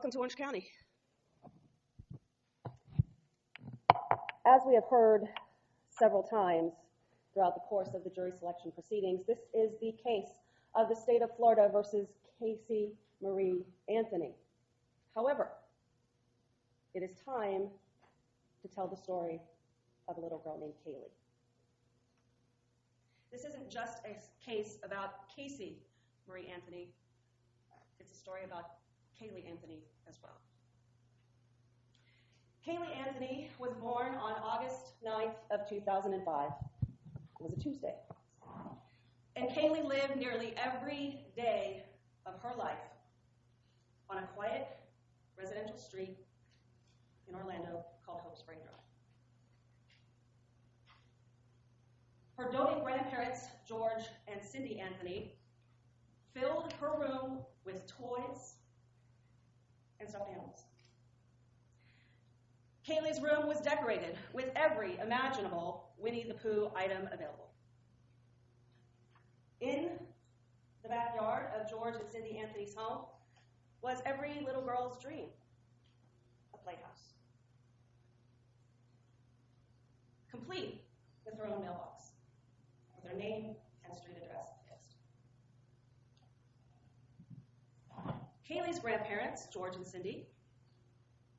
Welcome to Orange County. As we have heard several times throughout the course of the jury selection proceedings, this is the case of the state of Florida versus Casey Marie Anthony. However, it is time to tell the story of a little girl named Kaylee. This isn't just a case about Casey Marie Anthony. It's a story about Kaylee Anthony as well. Kaylee Anthony was born on August 9th of 2005. It was a Tuesday. And Kaylee lived nearly every day of her life on a quiet residential street in Orlando called Hope Spring Drive. Her doting grandparents, George and Cindy Anthony, filled her room with toys and stuffed animals. Kaylee's room was decorated with every imaginable Winnie the Pooh item available. In the backyard of George and Cindy Anthony's home was every little girl's dream, a playhouse, complete with her own mailbox, with her name and street address fixed. Kaylee's grandparents, George and Cindy,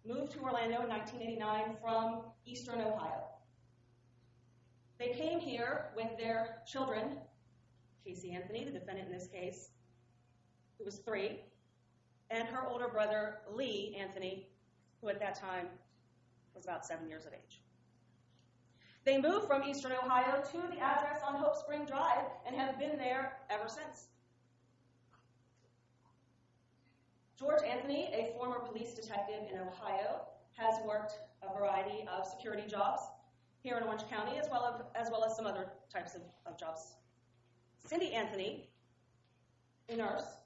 moved to Orlando in 1989 from Eastern Ohio. They came here with their children, Casey Anthony, the defendant in this case, who was 3, and her older brother, Lee Anthony, who at that time was about 7 years of age. They moved from Eastern Ohio to the address on Hope Spring Drive and have been there ever since. George Anthony, a former police detective in Ohio, has worked a variety of security jobs here in Orange County, as well as some other types of jobs. Cindy Anthony, a nurse,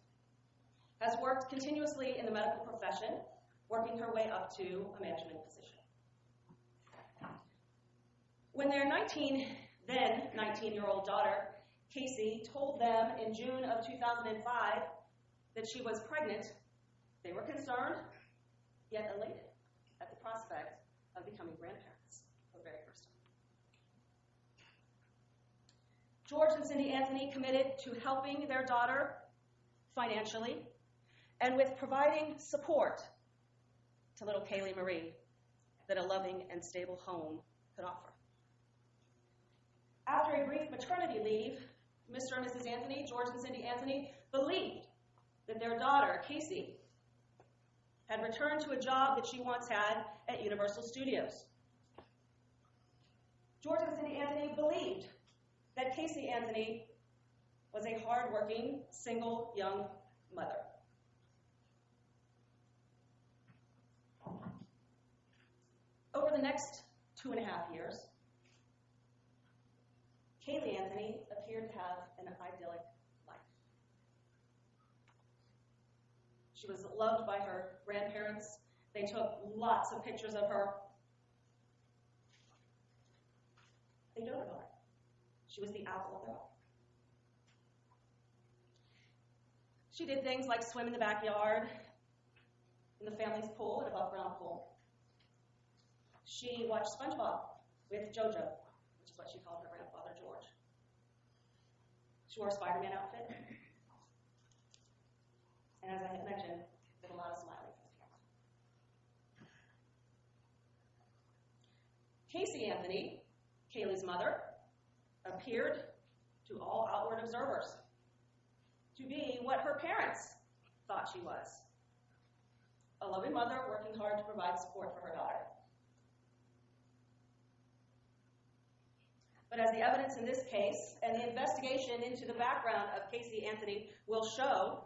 has worked continuously in the medical profession, working her way up to a management position. When their 19-year-old daughter, Casey, told them in June of 2005 that she was pregnant, they were concerned, yet elated at the prospect of becoming grandparents for the very first time. George and Cindy Anthony committed to helping their daughter financially and with providing support to little Kaylee Marie that a loving and stable home could offer. After a brief maternity leave, Mr. and Mrs. Anthony, George and Cindy Anthony, believed that their daughter, Casey, had returned to a job that she once had at Universal Studios. George and Cindy Anthony believed that Casey Anthony was a hardworking, single young mother. Over the next 2.5 years, Kaylee Anthony appeared to have an idyllic life. She was loved by her grandparents. They took lots of pictures of her. They doted on her. She was the apple of their eye. She did things like swim in the backyard, in the family's pool, an above-ground pool. She watched SpongeBob with JoJo, which is what she called her grandfather, George. She wore a Spider-Man outfit. And as I had mentioned, did a lot of smiling for the camera. Casey Anthony, Kaylee's mother, appeared to all outward observers to be what her parents thought she was, a loving mother working hard to provide support for her daughter. But as the evidence in this case and the investigation into the background of Casey Anthony will show,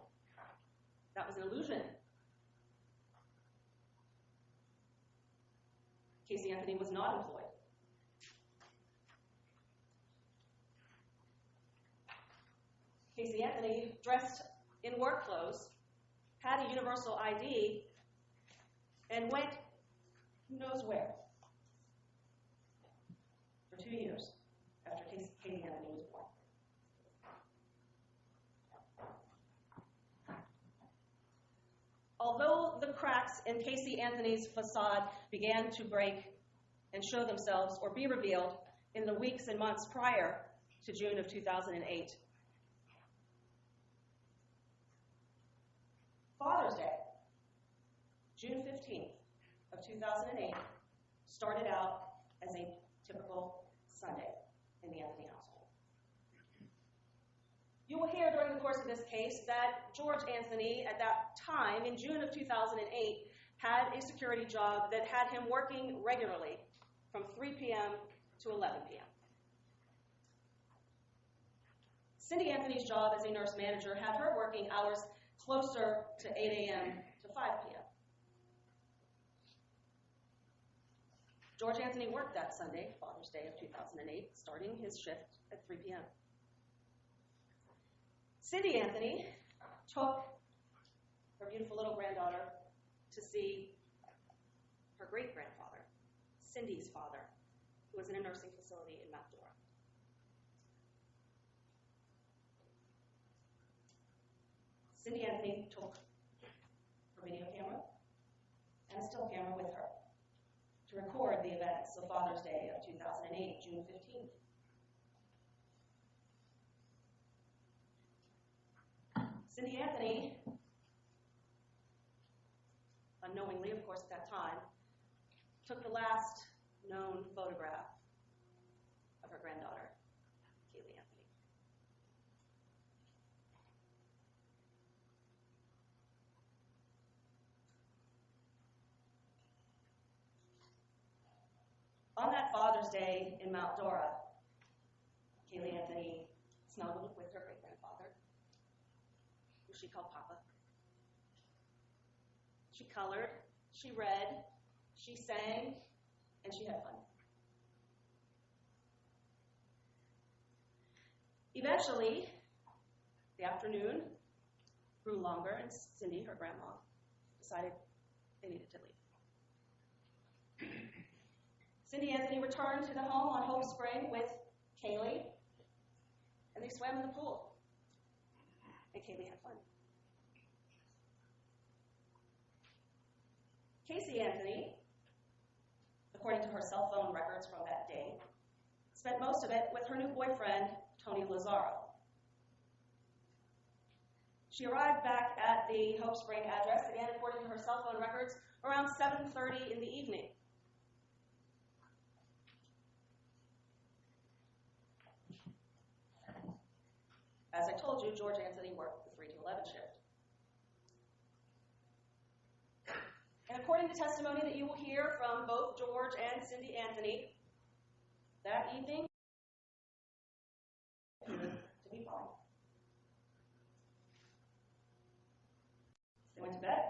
that was an illusion. Casey Anthony was not employed. Casey Anthony, dressed in work clothes, had a universal ID, and went who knows where for 2 years after Casey Anthony was born. Although the cracks in Casey Anthony's facade began to break and show themselves or be revealed in the weeks and months prior to June of 2008. Father's Day, June 15th of 2008, started out as a typical Sunday in the Anthony household. You will hear during the course of this case that George Anthony, at that time, in June of 2008, had a security job that had him working regularly from 3 p.m. to 11 p.m. Cindy Anthony's job as a nurse manager had her working hours closer to 8 a.m. to 5 p.m. George Anthony worked that Sunday, Father's Day of 2008, starting his shift at 3 p.m. Cindy Anthony took her beautiful little granddaughter to see her great-grandfather, Cindy's father, who was in a nursing facility in Mount Dora. Cindy Anthony took her video camera and a still camera with her to record the events of Father's Day of 2008, June 15th. Cindy Anthony, unknowingly, of course, at that time, took the last known photograph of her granddaughter, Kaylee Anthony. On that Father's Day in Mount Dora, Kaylee Anthony snuggled with her great-grandfather, who she called Papa. She colored, she read, she sang, and she had fun. Eventually, the afternoon grew longer, and Cindy, her grandma, decided they needed to leave. Cindy Anthony returned to the home on Hope Spring with Kaylee, and they swam in the pool. And Kaylee had fun. Casey Anthony, according to her cell phone records from that day, spent most of it with her new boyfriend, Tony Lazaro. She arrived back at the Hope Spring address, again according to her cell phone records, around 7:30 in the evening. As I told you, George Anthony worked the 3 to 11 shift. And according to testimony that you will hear from both George and Cindy Anthony, that evening, to be fine. They went to bed,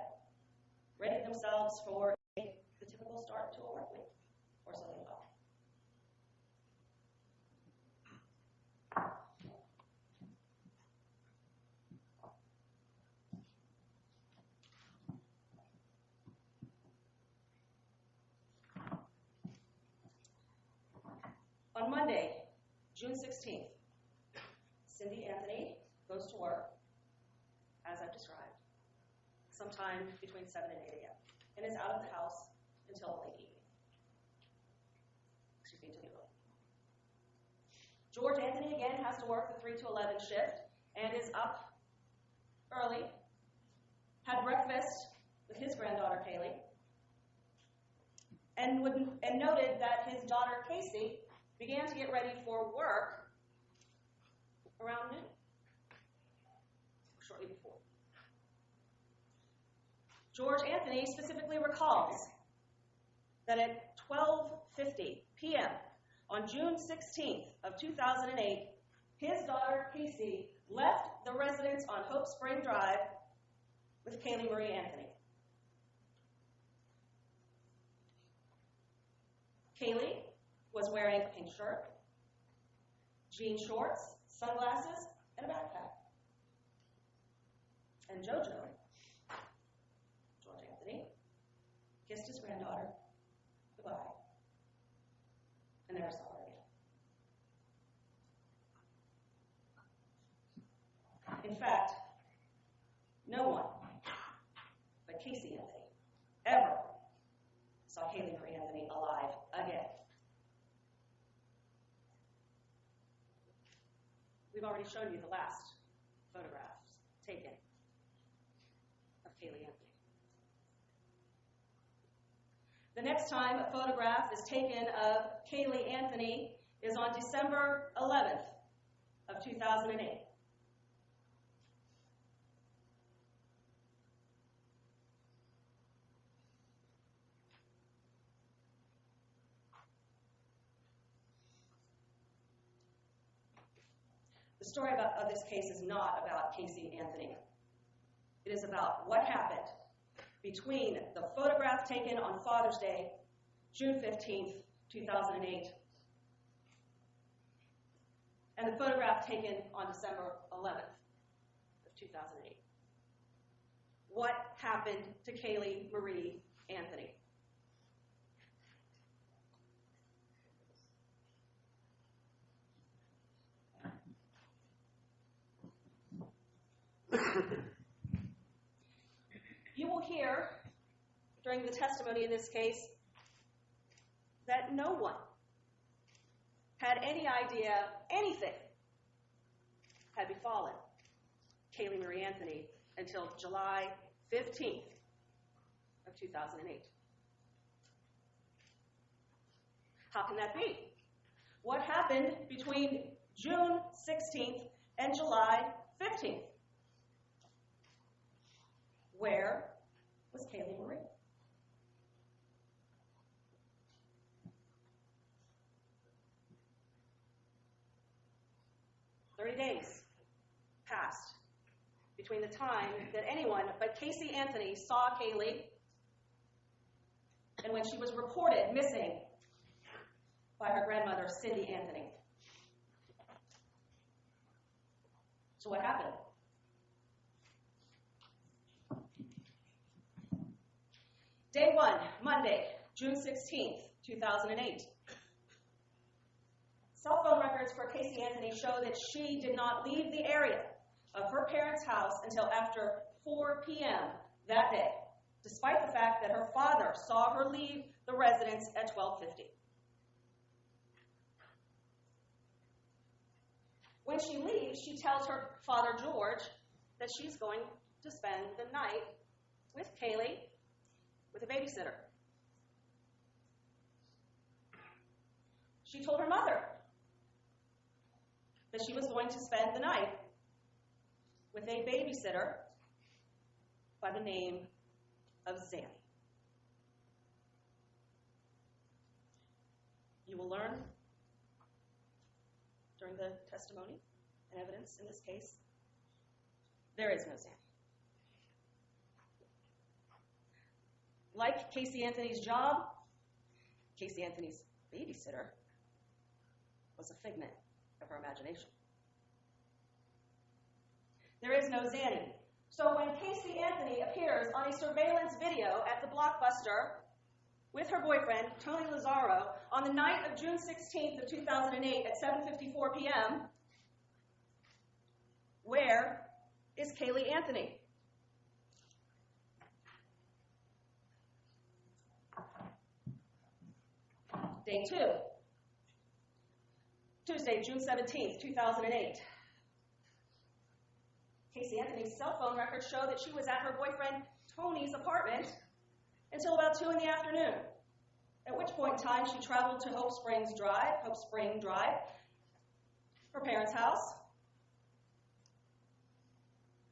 readied themselves for the typical start to a work week, or so they thought. On Monday, June 16th, Cindy Anthony goes to work, as I've described, sometime between 7 and 8 a.m., and is out of the house until late evening. Until the evening. George Anthony, again, has to work the 3 to 11 shift and is up early, had breakfast with his granddaughter, Kaylee, and noted that his daughter, Casey, began to get ready for work around noon, shortly before. George Anthony specifically recalls that at 12:50 p.m. on June 16th of 2008, his daughter, Casey, left the residence on Hope Spring Drive with Kaylee Marie Anthony. Kaylee was wearing a pink shirt, jean shorts, sunglasses, and a backpack. And Jojo, George Anthony, kissed his granddaughter goodbye and never saw her again. In fact, no one but ever saw Kaylee Marie Anthony alive again. We've already shown you the last photographs taken of Kaylee Anthony. The next time a photograph is taken of Kaylee Anthony is on December 11th of 2008. The story of this case is not about Casey Anthony. It is about what happened between the photograph taken on Father's Day, June 15th, 2008, and the photograph taken on December 11th of 2008. What happened to Kaylee Marie Anthony? You will hear during the testimony in this case that no one had any idea anything had befallen Kaylee Marie Anthony until July 15th of 2008. How can that be? What happened between June 16th and July 15th? Where was Kaylee Marie? "30 days passed between the time that anyone but Casey Anthony saw Kaylee and when she was reported missing by her grandmother, Cindy Anthony. So what happened? Day 1, Monday, June 16th, 2008. Cell phone records for Casey Anthony show that she did not leave the area of her parents' house until after 4 p.m. that day, despite the fact that her father saw her leave the residence at 12:50. When she leaves, she tells her father, George, that she's going to spend the night with Kaylee with a babysitter. She told her mother that she was going to spend the night with a babysitter by the name of Zanny. You will learn during the testimony and evidence in this case, there is no Zanny. Like Casey Anthony's job, Casey Anthony's babysitter was a figment of her imagination. There is no Zanny. So when Casey Anthony appears on a surveillance video at the Blockbuster with her boyfriend, Tony Lazzaro, on the night of June 16th of 2008 at 7:54 p.m., where is Kaylee Anthony? Day 2, Tuesday, June 17th, 2008. Casey Anthony's cell phone records show that she was at her boyfriend Tony's apartment until about 2 in the afternoon, at which point in time she traveled to Hope Spring Drive, her parents' house,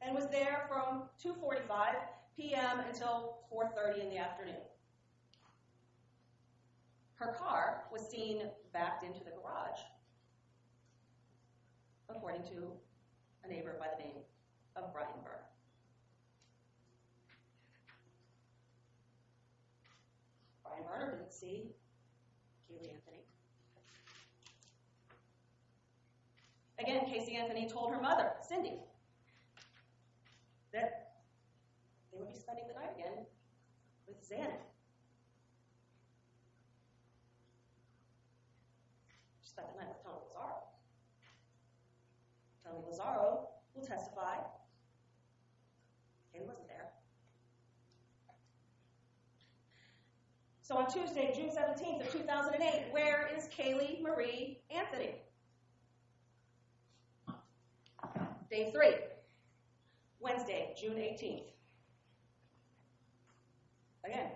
and was there from 2:45 p.m. until 4:30 in the afternoon. Her car was seen backed into the garage, according to a neighbor by the name of Brian Burr. Brian Burr didn't see Kaylee Anthony. Again, Casey Anthony told her mother, Cindy, that they would be spending the night again with Zanny. She spent the night with Tony Lazzaro. Tony Lazzaro will testify. Kaylee wasn't there. So on Tuesday, June 17th of 2008, where is Kaylee Marie Anthony? Day 3, Wednesday, June 18th. Again,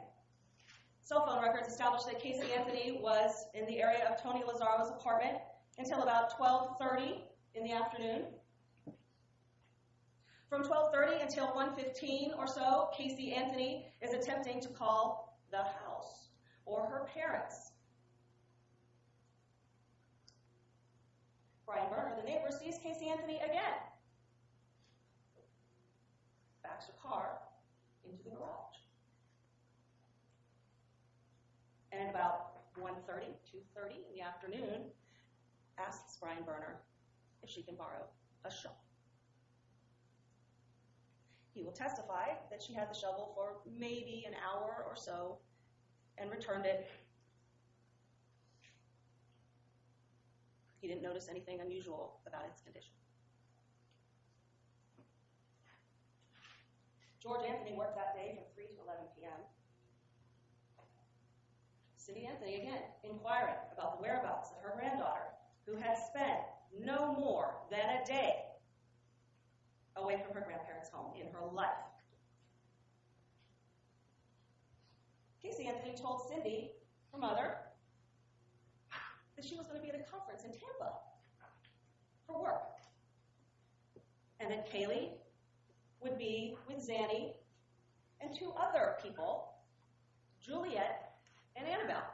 cell phone records established that Casey Anthony was in the area of Tony Lazzaro's apartment until about 12:30 in the afternoon. From 12:30 until 1:15 or so, Casey Anthony is attempting to call the house or her parents. Brian Berner, the neighbor, sees Casey Anthony again. Backs her car into the garage. And at about 1:30, 2:30 in the afternoon, asks Brian Berner if she can borrow a shovel. He will testify that she had the shovel for maybe an hour or so and returned it. He didn't notice anything unusual about its condition. George Anthony worked that day from 3 to 11 p.m. Cindy Anthony, again, inquiring about the whereabouts of her granddaughter, who had spent no more than a day away from her grandparents' home in her life. Casey Anthony told Cindy, her mother, that she was going to be at a conference in Tampa for work, and that Kaylee would be with Zanny and 2 other people, Juliet and Annabelle.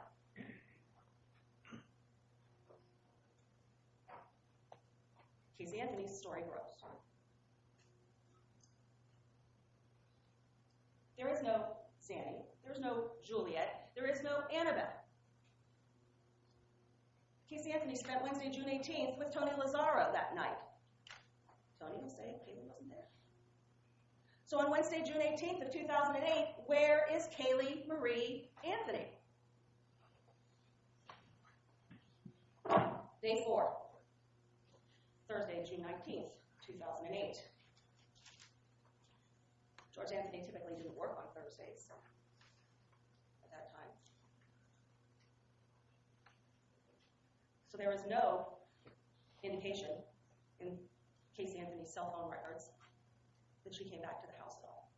Casey Anthony's story grows. There is no Zanny, there is no Juliet, there is no Annabelle. Casey Anthony spent Wednesday, June 18th with Tony Lazzaro that night. Tony will say Kaylee wasn't there. So on Wednesday, June 18th of 2008, where is Kaylee Marie Anthony? Day 4, Thursday, June 19th, 2008. George Anthony typically didn't work on Thursdays at that time. So there was no indication in Casey Anthony's cell phone records that she came back to the house at all.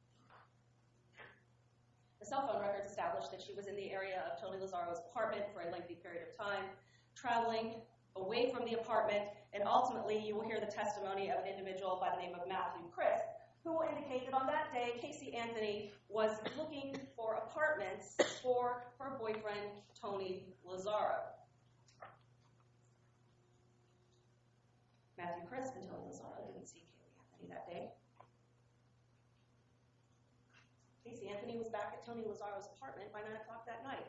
The cell phone records established that she was in the area of Tony Lazzaro's apartment for a lengthy period of time, traveling away from the apartment, and ultimately you will hear the testimony of an individual by the name of Matthew Crisp, who will indicate that on that day, Casey Anthony was looking for apartments for her boyfriend, Tony Lazzaro. Matthew Crisp and Tony Lazzaro didn't see Kaylee Anthony that day. Casey Anthony was back at Tony Lazzaro's apartment by 9 o'clock that night.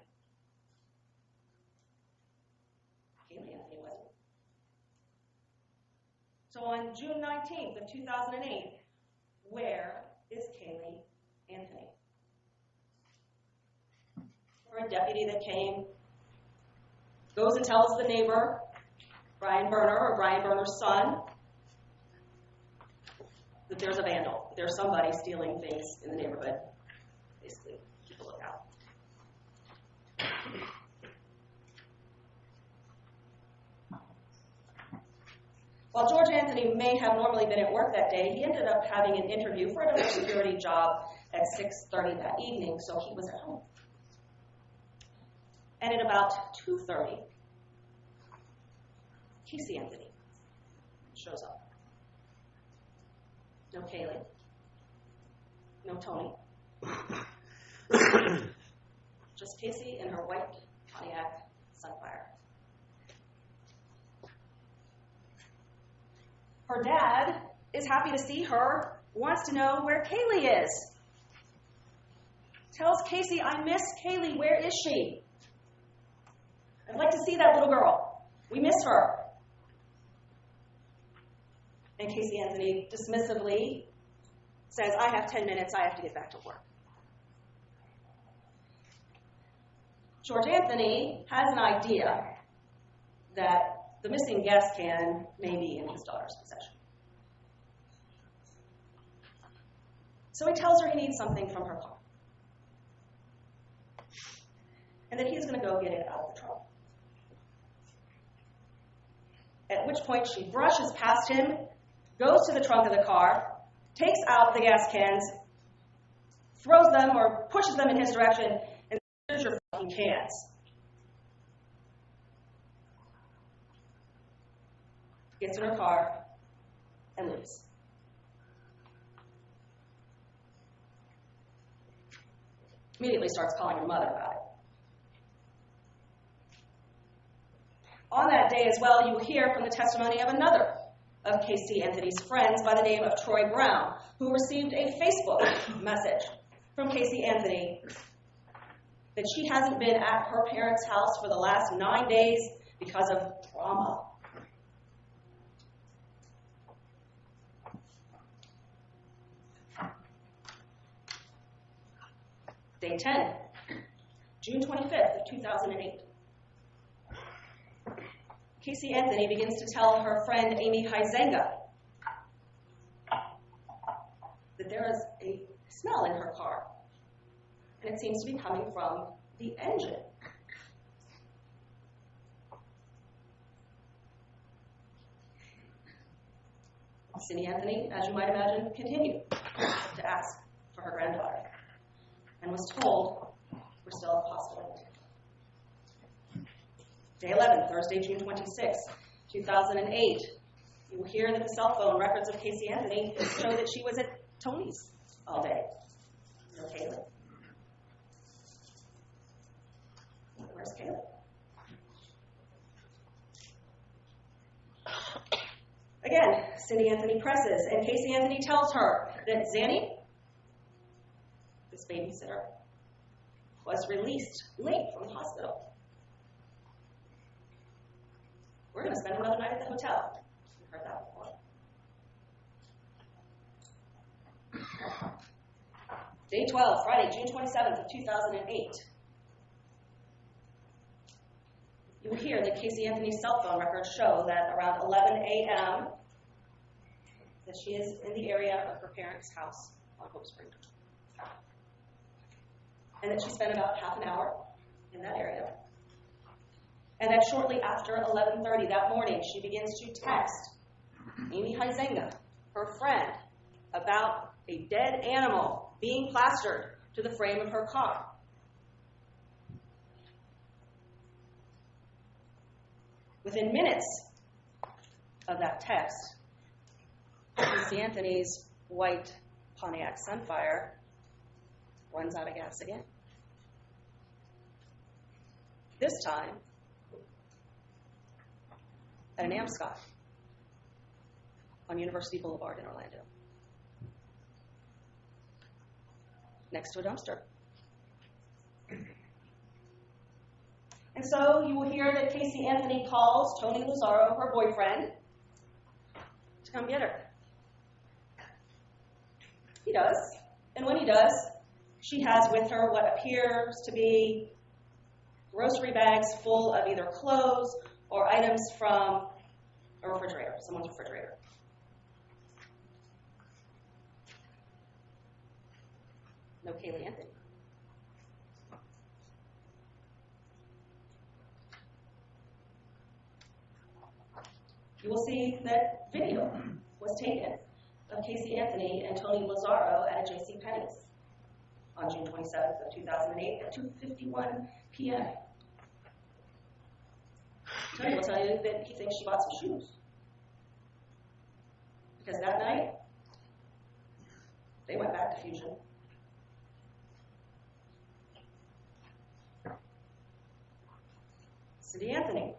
Kaylee Anthony wasn't. So on June 19th of 2008, where is Kaylee Anthony? Or a deputy that came, goes and tells the neighbor, Brian Berner, or Brian Berner's son, that there's a vandal. There's somebody stealing things in the neighborhood. Basically, keep a lookout. While George Anthony may have normally been at work that day, he ended up having an interview for another security job at 6:30 that evening, so he was at home. And at about 2:30, Casey Anthony shows up. No Kaylee. No Tony. Just Casey in her white Pontiac Sunfire. Her dad is happy to see her, wants to know where Kaylee is. Tells Casey, I miss Kaylee, where is she? I'd like to see that little girl. We miss her. And Casey Anthony dismissively says, I have 10 minutes, I have to get back to work. George Anthony has an idea that the missing gas can may be in his daughter's possession. So he tells her he needs something from her car. and that he's going to go get it out of the trunk. At which point she brushes past him, goes to the trunk of the car, takes out the gas cans, throws them or pushes them in his direction, and says, "Here's your fucking cans." Gets in her car and leaves. Immediately starts calling her mother about it. On that day as well, you will hear from the testimony of another of Casey Anthony's friends by the name of Troy Brown, who received a Facebook message from Casey Anthony that she hasn't been at her parents' house for the last 9 days because of trauma. Day 10, June 25th of 2008. Casey Anthony begins to tell her friend Amy Huizenga that there is a smell in her car, and it seems to be coming from the engine. Cindy Anthony, as you might imagine, continued to ask for her granddaughter, and was told, "We're still at the hospital." Day 11, Thursday, June 26, 2008. You will hear that the cell phone records of Casey Anthony show that she was at Tony's all day. No Kayla. Where's Kayla? Again, Cindy Anthony presses, and Casey Anthony tells her that Zanny, this babysitter, was released late from the hospital. We're going to spend another night at the hotel. You've heard that before. Day 12, Friday, June 27th of 2008. You will hear that Casey Anthony's cell phone records show that around 11 a.m. that she is in the area of her parents' house on Hope Spring. And that she spent about half an hour in that area. And that shortly after 11:30 that morning, she begins to text Amy Huizenga, her friend, about a dead animal being plastered to the frame of her car. Within minutes of that text, Casey Anthony's white Pontiac Sunfire runs out of gas again. This time, at an Amscot on University Boulevard in Orlando, next to a dumpster. And so you will hear that Casey Anthony calls Tony Lazzaro, her boyfriend, to come get her. He does. And when he does, she has with her what appears to be grocery bags full of either clothes or items from a refrigerator, someone's refrigerator. No Kaylee Anthony. You will see that video was taken of Casey Anthony and Tony Lazzaro at a JCPenney's on June 27th of 2008 at 2:51 p.m. Tony will tell you that he thinks she bought some shoes. Because that night, they went back to Fusion. Cindy Anthony,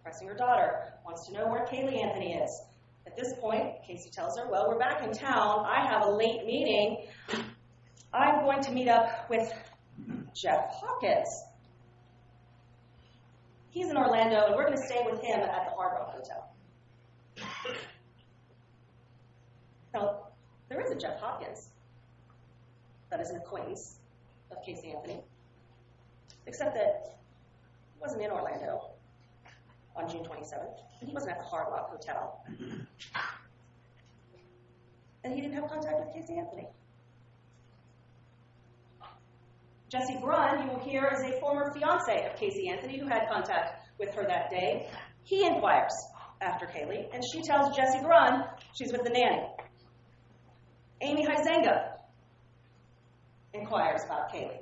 pressing her daughter, wants to know where Kaylee Anthony is. At this point, Casey tells her, "Well, we're back in town. I have a late meeting. I'm going to meet up with Jeff Hawkins. He's in Orlando, and we're going to stay with him at the Hard Rock Hotel." Now, there is a Jeff Hawkins that is an acquaintance of Casey Anthony, except that he wasn't in Orlando on June 27th, and he wasn't at the Hard Rock Hotel. And he didn't have contact with Casey Anthony. Jesse Grunn, you will hear, is a former fiance of Casey Anthony who had contact with her that day. He inquires after Kaylee, and she tells Jesse Grunn she's with the nanny. Amy Huizenga inquires about Kaylee,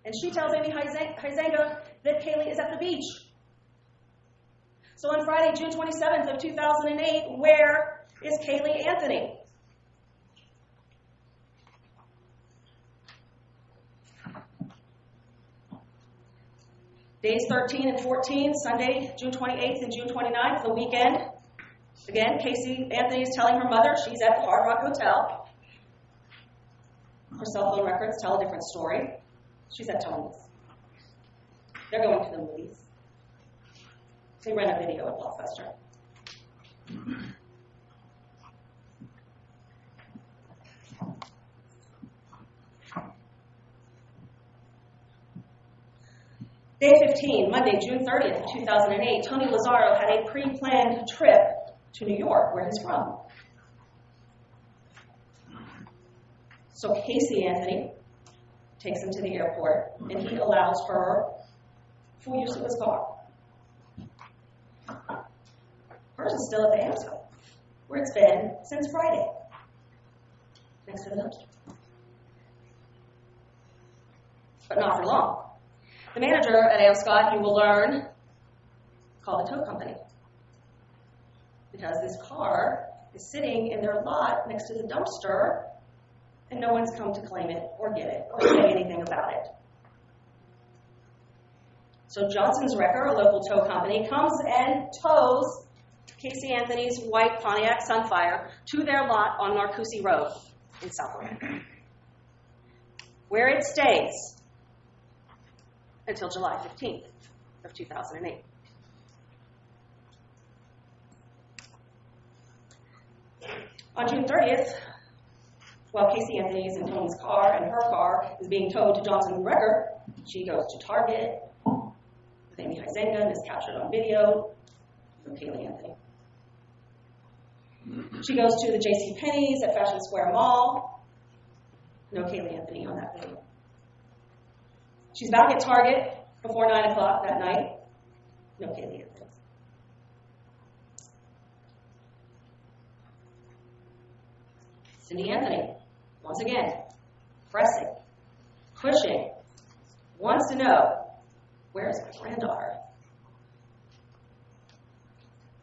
and she tells Amy Huizenga that Kaylee is at the beach. So on Friday, June 27th of 2008, where is Kaylee Anthony? Days 13 and 14, Sunday, June 28th and June 29th, the weekend. Again, Casey Anthony is telling her mother she's at the Hard Rock Hotel. Her cell phone records tell a different story. She's at Tony's. They're going to the movies. They rent a video at Blockbuster. Day 15, Monday, June 30th of 2008, Tony Lazzaro had a pre-planned trip to New York, where he's from. So Casey Anthony takes him to the airport, and he allows her full use of his car. Hers is still at the Amsco, where it's been since Friday, next to the dumpster. But not for long. The manager at Amscot, you will learn, called the tow company, because this car is sitting in their lot next to the dumpster, and no one's come to claim it or get it or say anything about it. So Johnson's Wrecker, a local tow company, comes and tows Casey Anthony's white Pontiac Sunfire to their lot on Narcoossee Road in South Orlando, where it stays until July 15th of 2008. On June 30th, while Casey Anthony is in Tony's car and her car is being towed to Johnson Wrecker, she goes to Target with Amy Huizenga and is captured on video from Kaylee Anthony. She goes to the JCPenney's at Fashion Square Mall. No Kaylee Anthony on that video. She's back at Target before 9 o'clock that night. No Kaylee Anthony. Cindy Anthony, once again, pressing, pushing, wants to know, where's my granddaughter?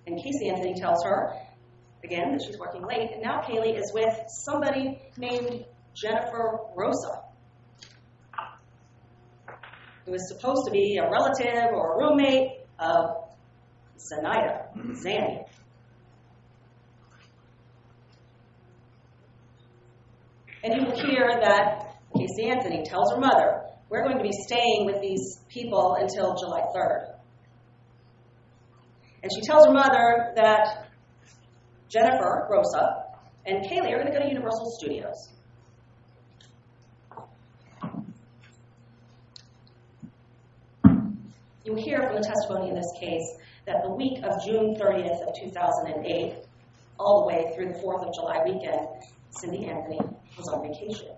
And Casey Anthony tells her, again, that she's working late, and now Kaylee is with somebody named Jennifer Rosa, who is supposed to be a relative or a roommate of Zenaida, Zanny. And you will hear that Casey Anthony tells her mother, we're going to be staying with these people until July 3rd. And she tells her mother that Jennifer Rosa and Kaylee are going to go to Universal Studios. You will hear from the testimony in this case that the week of June 30th of 2008, all the way through the 4th of July weekend, Cindy Anthony was on vacation.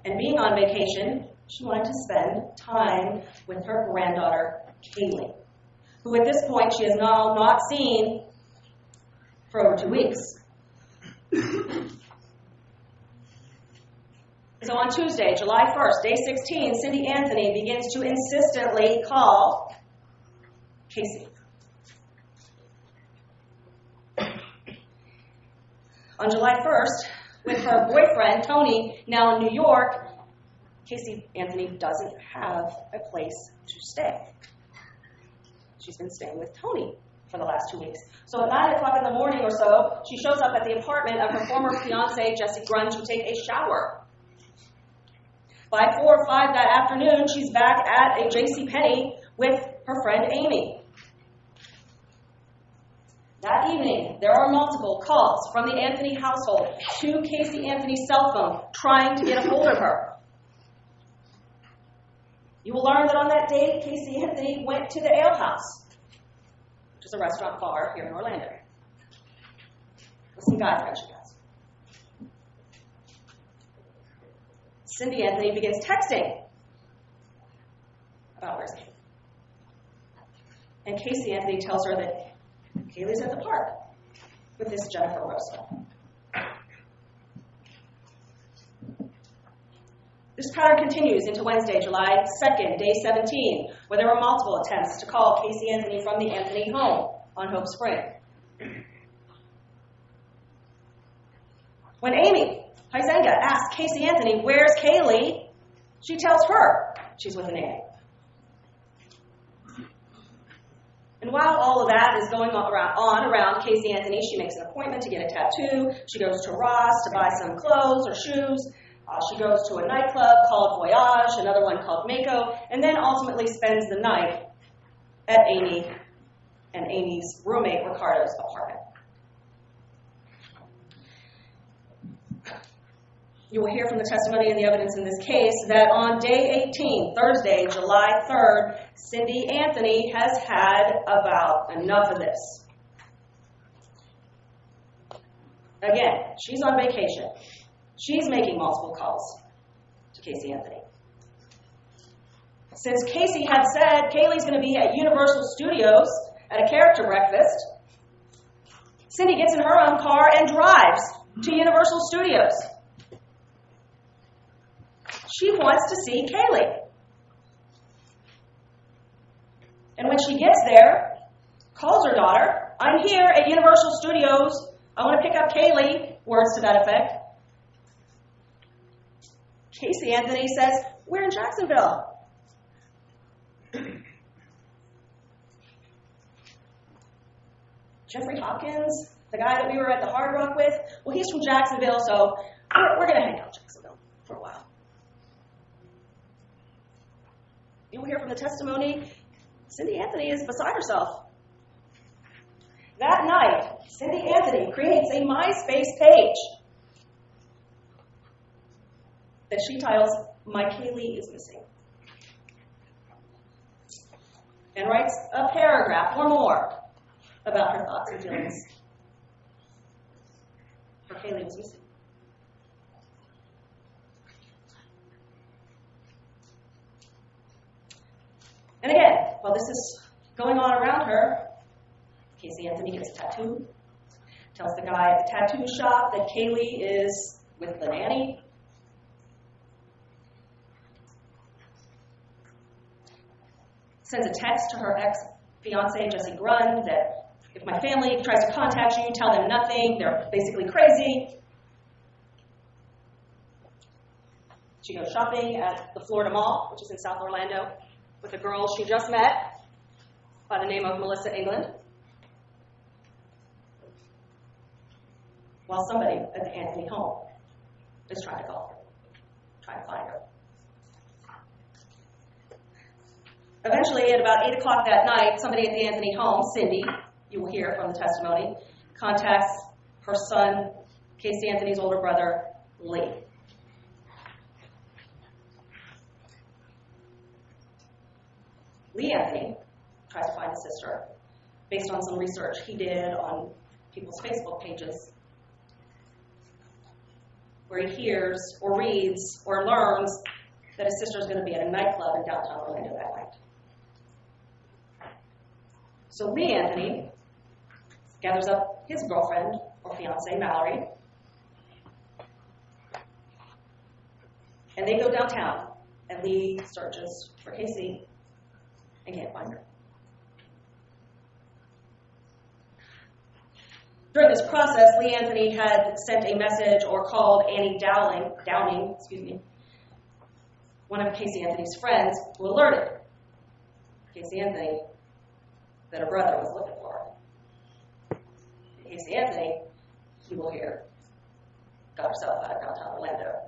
And being on vacation, she wanted to spend time with her granddaughter, Kaylee, who at this point she has now not seen for over 2 weeks. So on Tuesday, July 1st, day 16, Cindy Anthony begins to insistently call Casey. On July 1st, with her boyfriend, Tony, now in New York, Casey Anthony doesn't have a place to stay. She's been staying with Tony for the last 2 weeks. So at 9 o'clock in the morning or so, she shows up at the apartment of her former fiancé, Jesse Grunn, to take a shower. By 4 or 5 that afternoon, she's back at a JCPenney with her friend Amy. That evening, there are multiple calls from the Anthony household to Casey Anthony's cell phone trying to get a hold of her. You will learn that on that date, Casey Anthony went to the Ale House, which is a restaurant bar here in Orlando, with some guy friends she has. Cindy Anthony begins texting about where's Kaylee. And Casey Anthony tells her that Kaylee's at the park with this Jennifer Rosa. This pattern continues into Wednesday, July 2nd, day 17, where there were multiple attempts to call Casey Anthony from the Anthony home on Hope Spring. When Amy Huizenga asks Casey Anthony, "Where's Kaylee?" she tells her she's with an Amy. And while all of that is going on around Casey Anthony, she makes an appointment to get a tattoo. She goes to Ross to buy some clothes or shoes. She goes to a nightclub called Voyage, another one called Mako, and then ultimately spends the night at Amy and Amy's roommate Ricardo's apartment. You will hear from the testimony and the evidence in this case that on day 18, Thursday, July 3rd, Cindy Anthony has had about enough of this. Again, she's on vacation. She's making multiple calls to Casey Anthony. Since Casey had said Kaylee's going to be at Universal Studios at a character breakfast, Cindy gets in her own car and drives to Universal Studios. She wants to see Kaylee. And when she gets there, calls her daughter, "I'm here at Universal Studios. I want to pick up Kaylee," words to that effect. Casey Anthony says, "We're in Jacksonville." Jeffrey Hopkins, the guy that we were at the Hard Rock with, well, he's from Jacksonville, so we're going to hang out in Jacksonville for a while. You'll hear from the testimony, Cindy Anthony is beside herself. That night, Cindy Anthony creates a MySpace page that she titles, "My Kaylee is Missing," and writes a paragraph or more about her thoughts and feelings for Kaylee was missing. And again, while this is going on around her, Casey Anthony gets a tattoo, tells the guy at the tattoo shop that Kaylee is with the nanny. Sends a text to her ex-fiance, Jesse Grund, that if my family tries to contact you, tell them nothing. They're basically crazy. She goes shopping at the Florida Mall, which is in South Orlando, with a girl she just met by the name of Melissa England, while somebody at the Anthony home is trying to call her, trying to find her. Eventually, at about 8 o'clock that night, somebody at the Anthony home, Cindy, you will hear from the testimony, contacts her son, Casey Anthony's older brother, Lee. Lee Anthony tries to find his sister based on some research he did on people's Facebook pages, where he hears or reads or learns that his sister is going to be at a nightclub in downtown Orlando that night. So Lee Anthony gathers up his girlfriend or fiancée, Mallory, and they go downtown, and Lee searches for Casey and can't find her. During this process, Lee Anthony had sent a message or called Annie Downing, one of Casey Anthony's friends, who alerted Casey Anthony that her brother was looking for her. Casey Anthony, you will hear, got herself out of downtown Orlando.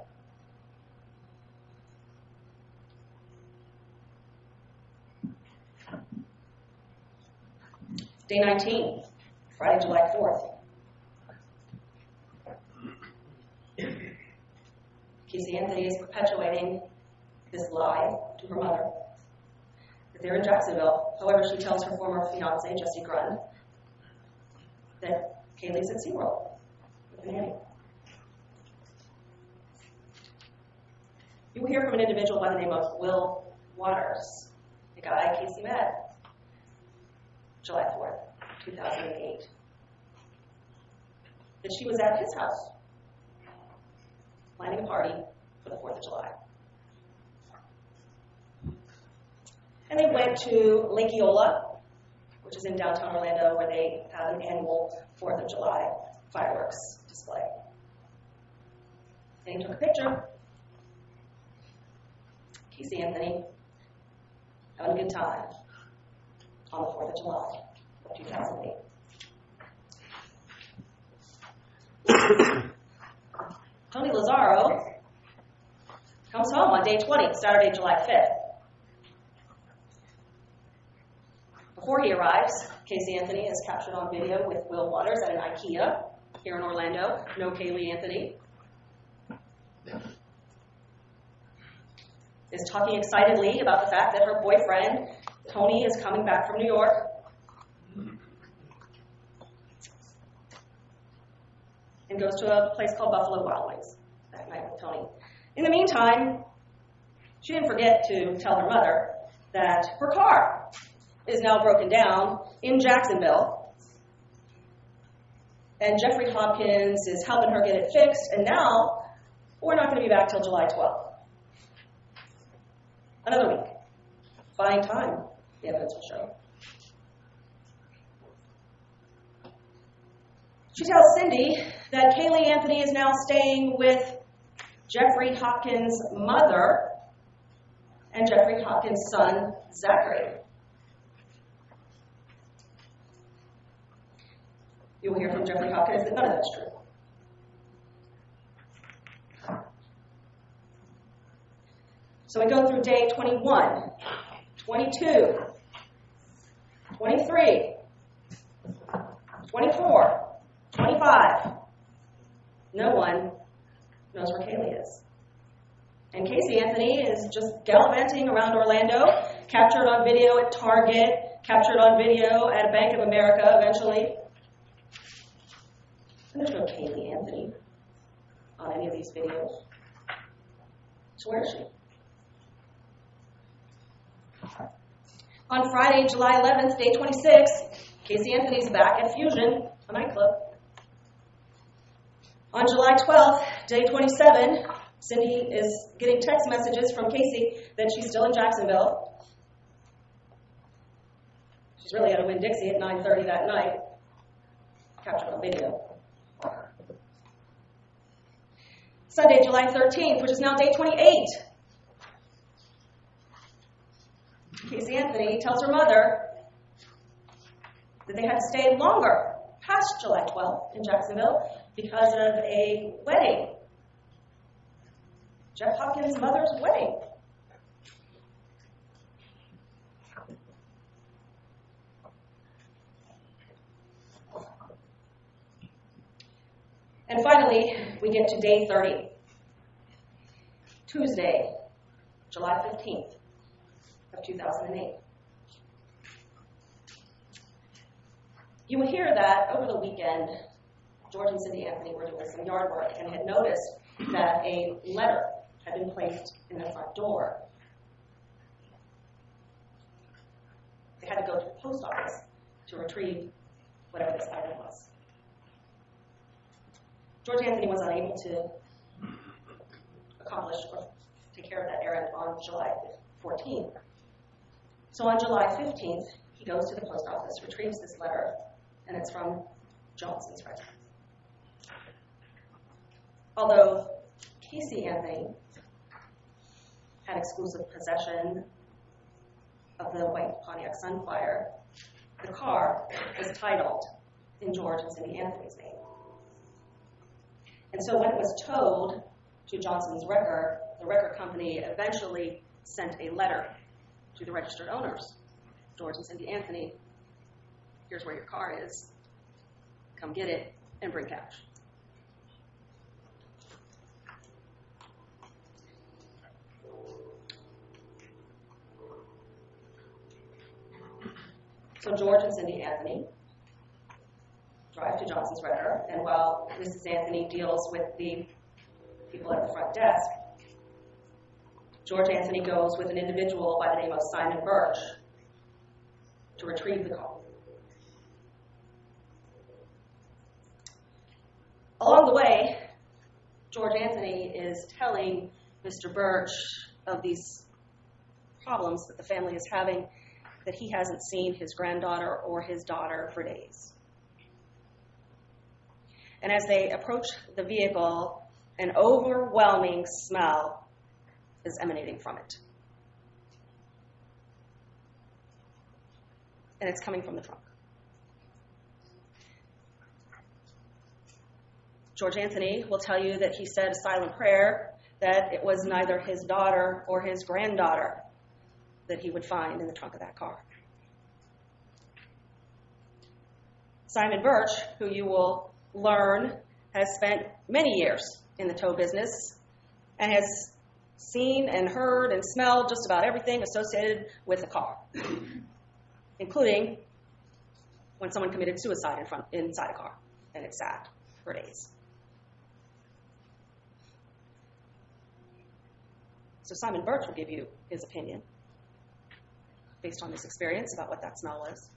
Day 19, Friday, July 4th. Casey Anthony is perpetuating this lie to her mother that they're in Jacksonville. However, she tells her former fiancé, Jesse Grund, that Kaylee's at SeaWorld with the nanny. You will hear from an individual by the name of Will Waters, a guy Casey met July 4th, 2008. That she was at his house planning a party for the 4th of July. And they went to Lake Eola, which is in downtown Orlando, where they have an annual 4th of July fireworks display. And he took a picture. Casey Anthony having a good time on the 4th of July of 2008. Tony Lazzaro comes home on day 20, Saturday, July 5th. Before he arrives, Casey Anthony is captured on video with Will Waters at an IKEA here in Orlando. No Kaylee Anthony. Is talking excitedly about the fact that her boyfriend, Tony, is coming back from New York. And goes to a place called Buffalo Wild Wings that night with Tony. In the meantime, she didn't forget to tell her mother that her car is now broken down in Jacksonville. And Jeffrey Hopkins is helping her get it fixed, and now we're not going to be back till July 12th. Another week. Buying time, the evidence will show. She tells Cindy that Kaylee Anthony is now staying with Jeffrey Hopkins' mother and Jeffrey Hopkins' son, Zachary. You will hear from Jeffrey Hopkins that none of that's true. So we go through day 21, 22, 23, 24, 25. No one knows where Kaylee is. And Casey Anthony is just gallivanting around Orlando, captured on video at Target, captured on video at Bank of America eventually. And there's no Kaylee Anthony on any of these videos. So where is she? On Friday, July 11th, day 26, Casey Anthony's back at Fusion, a nightclub. On July 12th, day 27, Cindy is getting text messages from Casey that she's still in Jacksonville. She's really at a Winn-Dixie at 9:30 that night. Captured on video. Sunday, July 13th, which is now day 28. Casey Anthony tells her mother that they had to stay longer past July 12th in Jacksonville because of a wedding. Jeff Hopkins' mother's wedding. And finally, we get to day 30. Tuesday, July 15th of 2008. You will hear that over the weekend, George and Cindy Anthony were doing some yard work and had noticed that a letter had been placed in the front door. They had to go to the post office to retrieve whatever this item was. George Anthony was unable to accomplish or take care of that errand on July 14th. So on July 15th, he goes to the post office, retrieves this letter, and it's from Johnson's record. Although Casey Anthony had exclusive possession of the white Pontiac Sunfire, the car was titled in George and Cindy Anthony's name. And so when it was towed to Johnson's record, the record company eventually sent a letter to the registered owners. George and Cindy Anthony, here's where your car is. Come get it and bring cash. So George and Cindy Anthony drive to Johnson's Record, and while Mrs. Anthony deals with the people at the front desk, George Anthony goes with an individual by the name of Simon Birch to retrieve the car. Along the way, George Anthony is telling Mr. Birch of these problems that the family is having, that he hasn't seen his granddaughter or his daughter for days. And as they approach the vehicle, an overwhelming smell is emanating from it. And it's coming from the trunk. George Anthony will tell you that he said a silent prayer, that it was neither his daughter or his granddaughter that he would find in the trunk of that car. Simon Birch, who you will learn has spent many years in the tow business and has seen and heard and smelled just about everything associated with the car, including when someone committed suicide inside a car and it sat for days. So Simon Birch will give you his opinion based on this experience about what that smell was.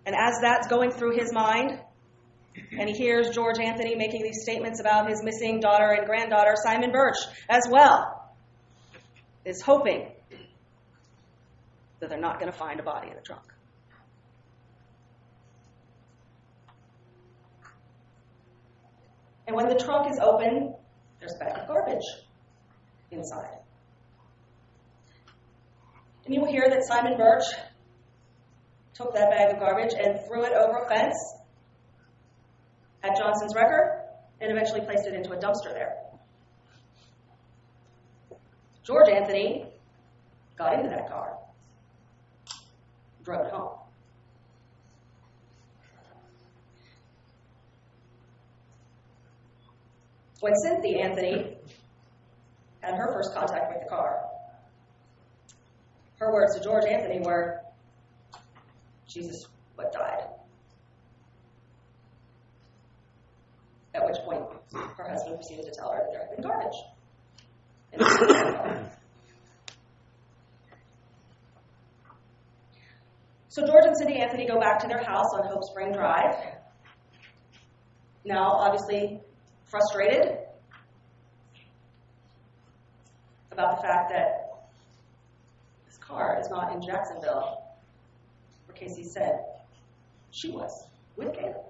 And as that's going through his mind, and he hears George Anthony making these statements about his missing daughter and granddaughter, Simon Birch as well is hoping that they're not going to find a body in the trunk. And when the trunk is open, there's a bag of garbage inside. And you will hear that Simon Birch took that bag of garbage and threw it over a fence at Johnson's Wrecker and eventually placed it into a dumpster there. George Anthony got into that car, drove it home. When Cynthia Anthony had her first contact with the car, her words to George Anthony were, "Jesus, what died?" At which point, her husband proceeded to tell her that there had been garbage in the car. So George and Cindy Anthony go back to their house on Hope Spring Drive. Now, obviously, frustrated about the fact that this car is not in Jacksonville, where Casey said she was with Caleb.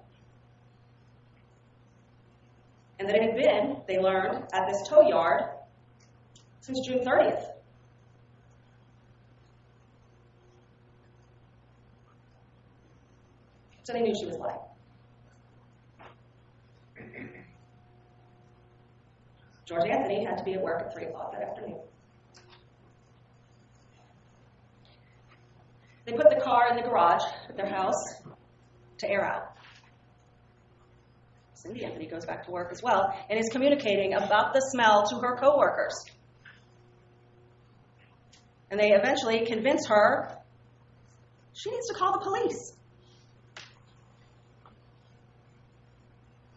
And that it had been, they learned, at this tow yard since June 30th. So they knew she was lying. George Anthony had to be at work at 3 o'clock that afternoon. They put the car in the garage at their house to air out. Cindy Anthony goes back to work as well and is communicating about the smell to her coworkers. And they eventually convince her she needs to call the police.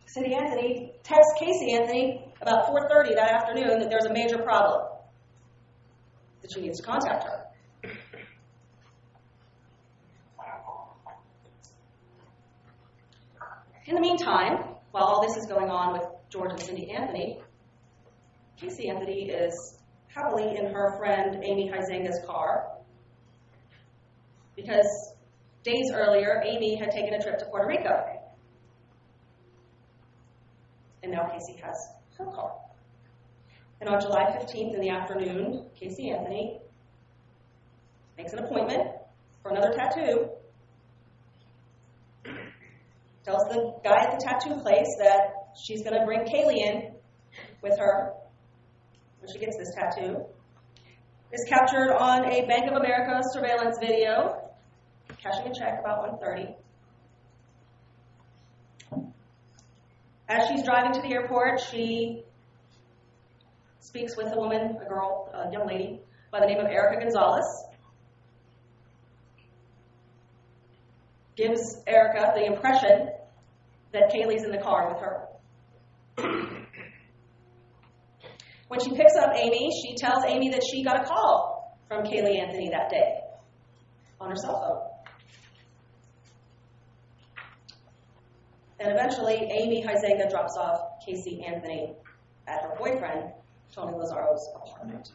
Cindy Anthony texts Casey Anthony about 4:30 that afternoon that there's a major problem, that she needs to contact her. In the meantime, while all this is going on with George and Cindy Anthony, Casey Anthony is happily in her friend Amy Huizenga's car because days earlier, Amy had taken a trip to Puerto Rico. And now Casey has her car. And on July 15th in the afternoon, Casey Anthony makes an appointment for another tattoo, tells the guy at the tattoo place that she's going to bring Kaylee in with her when she gets this tattoo. Is captured on a Bank of America surveillance video, cashing a check about 1:30. As she's driving to the airport, she speaks with a woman, a young lady, by the name of Erica Gonzalez. Gives Erica the impression that Kaylee's in the car with her. When she picks up Amy, she tells Amy that she got a call from Caylee Anthony that day on her cell phone. And eventually, Amy Huizenga drops off Casey Anthony at her boyfriend, Tony Lazzaro's apartment.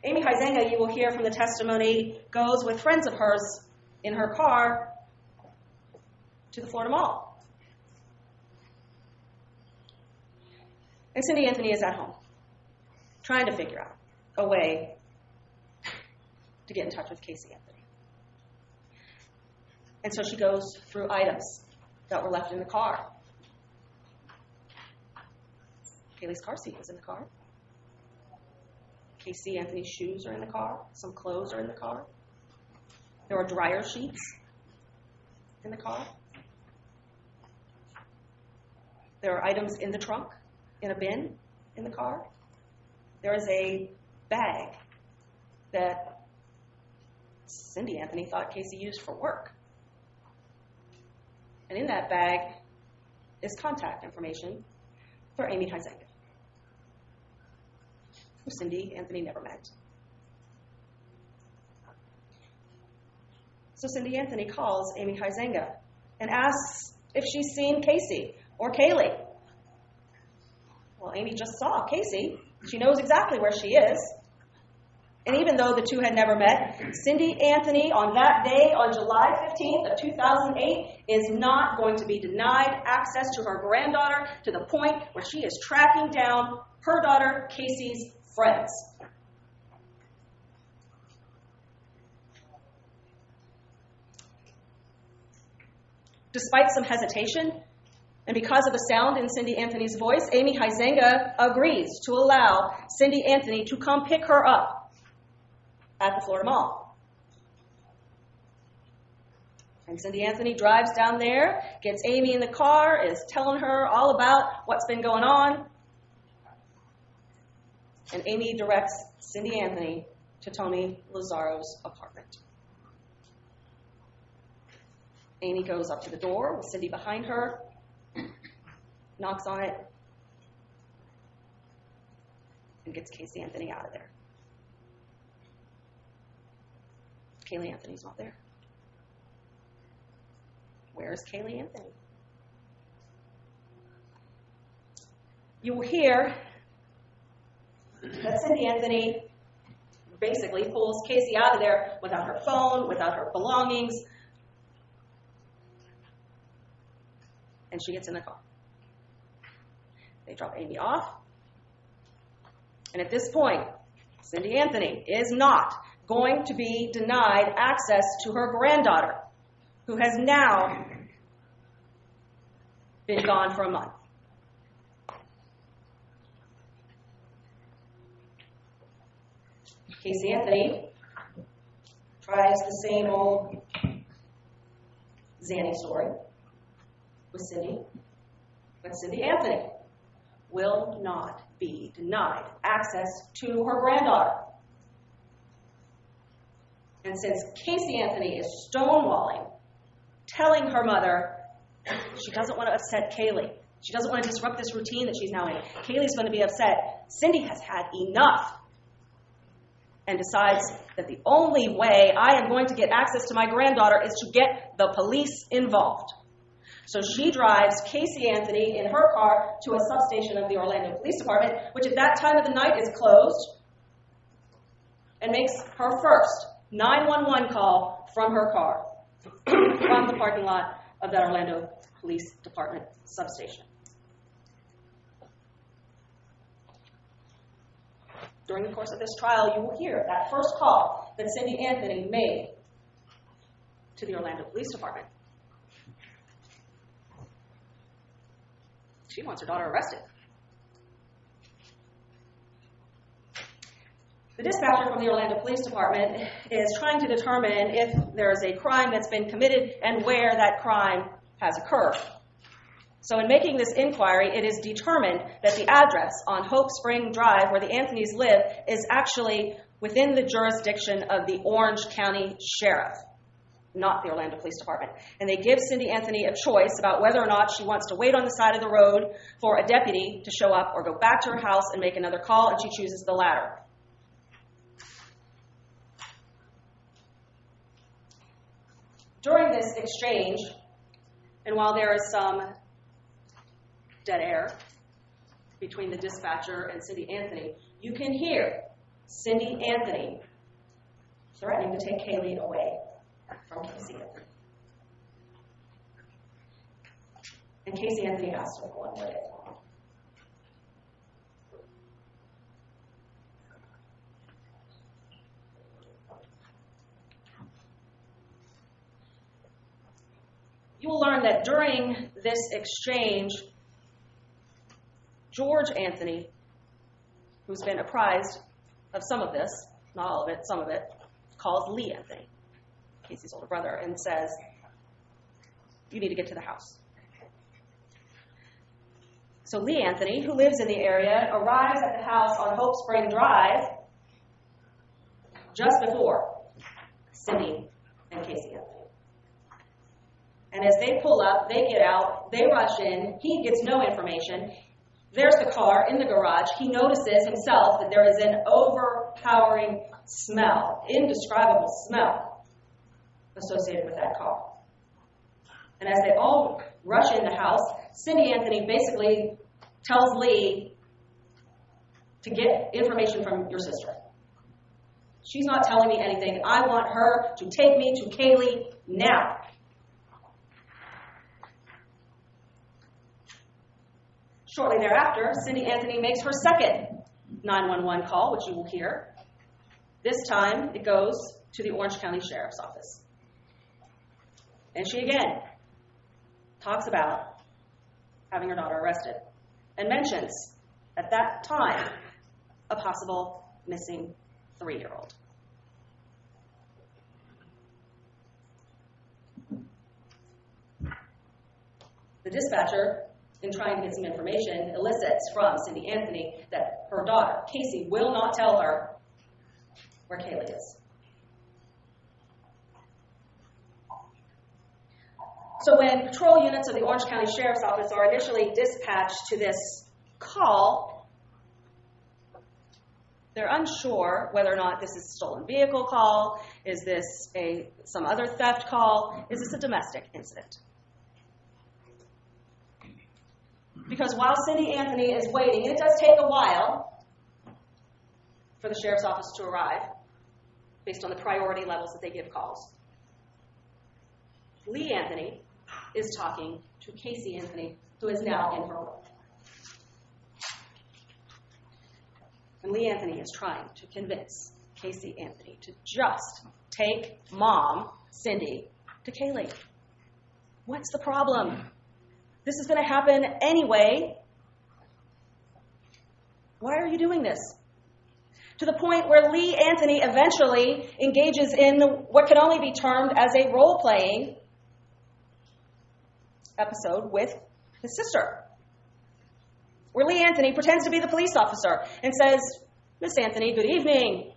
Amy Huizenga, you will hear from the testimony, goes with friends of hers in her car to the Florida Mall. And Cindy Anthony is at home, trying to figure out a way to get in touch with Casey Anthony. And so she goes through items that were left in the car. Caylee's car seat was in the car. Casey Anthony's shoes are in the car. Some clothes are in the car. There were dryer sheets in the car. There are items in the trunk, in a bin in the car. There is a bag that Cindy Anthony thought Casey used for work. And in that bag is contact information for Amy Huizenga, who Cindy Anthony never met. So Cindy Anthony calls Amy Huizenga and asks if she's seen Casey or Caylee. Well, Amy just saw Casey. She knows exactly where she is. And even though the two had never met, Cindy Anthony on that day, on July 15th of 2008, is not going to be denied access to her granddaughter to the point where she is tracking down her daughter Casey's friends. Despite some hesitation, and because of the sound in Cindy Anthony's voice, Amy Huizenga agrees to allow Cindy Anthony to come pick her up at the Florida Mall. And Cindy Anthony drives down there, gets Amy in the car, is telling her all about what's been going on. And Amy directs Cindy Anthony to Tony Lazzaro's apartment. Amy goes up to the door with Cindy behind her, knocks on it, and gets Casey Anthony out of there. Caylee Anthony's not there. Where's Caylee Anthony? You will hear that Cindy Anthony basically pulls Casey out of there without her phone, without her belongings, and she gets in the car. They drop Amy off, and at this point, Cindy Anthony is not going to be denied access to her granddaughter, who has now been gone for a month. Casey Anthony tries the same old Zanny story with Cindy, but Cindy Anthony will not be denied access to her granddaughter. And since Casey Anthony is stonewalling, telling her mother she doesn't want to upset Caylee, she doesn't want to disrupt this routine that she's now in, Kaylee's going to be upset, Cindy has had enough and decides that the only way I am going to get access to my granddaughter is to get the police involved. So she drives Casey Anthony in her car to a substation of the Orlando Police Department, which at that time of the night is closed, and makes her first 911 call from her car, from the parking lot of that Orlando Police Department substation. During the course of this trial, you will hear that first call that Cindy Anthony made to the Orlando Police Department. She wants her daughter arrested. The dispatcher from the Orlando Police Department is trying to determine if there is a crime that's been committed and where that crime has occurred. So in making this inquiry, it is determined that the address on Hope Spring Drive, where the Anthonys live, is actually within the jurisdiction of the Orange County Sheriff. not the Orlando Police Department. And they give Cindy Anthony a choice about whether or not she wants to wait on the side of the road for a deputy to show up or go back to her house and make another call, and she chooses the latter. During this exchange, and while there is some dead air between the dispatcher and Cindy Anthony, you can hear Cindy Anthony threatening to take Kaylee away from Casey Anthony. And Casey Anthony asked her one way. You will learn that during this exchange, George Anthony, who's been apprised of some of this, not all of it, some of it, calls Lee Anthony, Casey's older brother, and says, "You need to get to the house." So Lee Anthony, who lives in the area, arrives at the house on Hope Spring Drive just before Cindy and Casey Anthony. And as they pull up, they get out, they rush in, he gets no information. There's the car in the garage. He notices himself that there is an overpowering smell, indescribable smell associated with that car. And as they all rush in the house, Cindy Anthony basically tells Lee to get information from your sister. She's not telling me anything. I want her to take me to Kaylee now. Shortly thereafter, Cindy Anthony makes her second 911 call, which you will hear. This time, it goes to the Orange County Sheriff's Office. And she again talks about having her daughter arrested and mentions, at that time, a possible missing 3-year-old. The dispatcher, in trying to get some information, elicits from Cindy Anthony that her daughter, Casey, will not tell her where Kaylee is. So when patrol units of the Orange County Sheriff's Office are initially dispatched to this call, they're unsure whether or not this is a stolen vehicle call, is this some other theft call, is this a domestic incident? Because while Cindy Anthony is waiting, and it does take a while for the sheriff's office to arrive, based on the priority levels that they give calls, Lee Anthony is talking to Casey Anthony, who is now in her room. And Lee Anthony is trying to convince Casey Anthony to just take Mom, Cindy, to Kaylee. What's the problem? This is going to happen anyway. Why are you doing this? To the point where Lee Anthony eventually engages in what can only be termed as a role-playing episode with his sister, where Lee Anthony pretends to be the police officer and says, "Miss Anthony, good evening.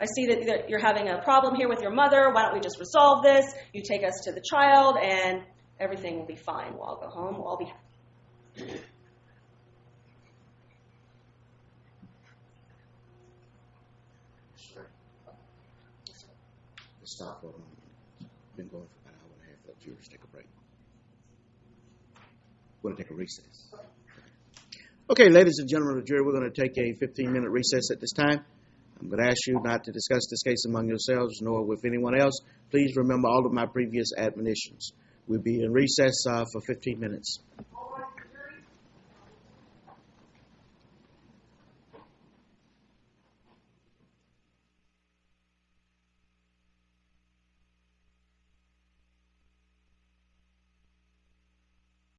I see that you're having a problem here with your mother. Why don't we just resolve this? You take us to the child and everything will be fine. We'll all go home. We'll all be happy." Let's stop for a moment. It's been going for about an hour and a half. Let viewers take a break. We're going to take a recess. Okay, ladies and gentlemen of the jury, we're going to take a 15-minute recess at this time. I'm going to ask you not to discuss this case among yourselves nor with anyone else. Please remember all of my previous admonitions. We'll be in recess for 15 minutes.